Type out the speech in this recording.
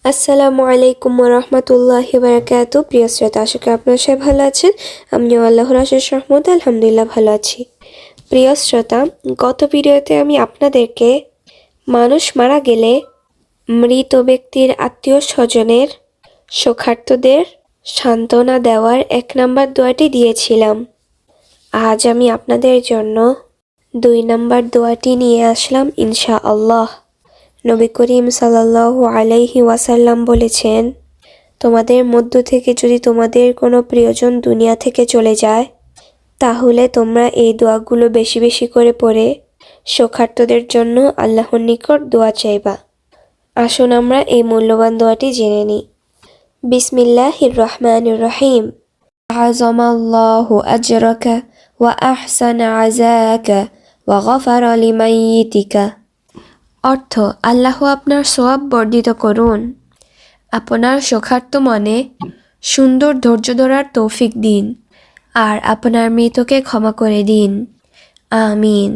আসসালামু আলাইকুম রহমতুল্লাহি বারাকাতু। প্রিয় শ্রোতা, আশা করি আপনারা সবাই ভালো আছেন। আমিও আল্লাহর অশেষ রহমতে আলহামদুলিল্লাহ ভালো আছি। প্রিয় শ্রোতা, গত ভিডিওতে আমি আপনাদেরকে মানুষ মারা গেলে মৃত ব্যক্তির আত্মীয় স্বজনের শোকার্তদের সান্ত্বনা দেওয়ার 1 নম্বর দোয়াটি দিয়েছিলাম। আজ আমি আপনাদের জন্য 2 নম্বর দোয়াটি নিয়ে আসলাম ইনশাআল্লাহ। নবী করিম সাল্লাল্লাহু আলাইহি ওয়াসাল্লাম বলেছেন, তোমাদের মধ্য থেকে যদি তোমাদের কোনো প্রিয়জন দুনিয়া থেকে চলে যায়, তাহলে তোমরা এই দোয়াগুলো বেশি বেশি করে পড়ে শোকার্তদের জন্য আল্লাহর নিকট দোয়া চাইবা। আসুন আমরা এই মূল্যবান দোয়াটি জেনে নিই। বিসমিল্লাহির রহমানির রহিম। আযামাল্লাহু আজরাকা ওয়া আহসানা আযাকা ওয়া গফারা লিমাইয়িতিকা। অর্থ, আল্লাহ আপনার সওয়াব বর্ধিত করুন, আপনার শোকার্ত মনে সুন্দর ধৈর্য ধরার তৌফিক দিন, আর আপনার মৃতকে ক্ষমা করে দিন। আমিন।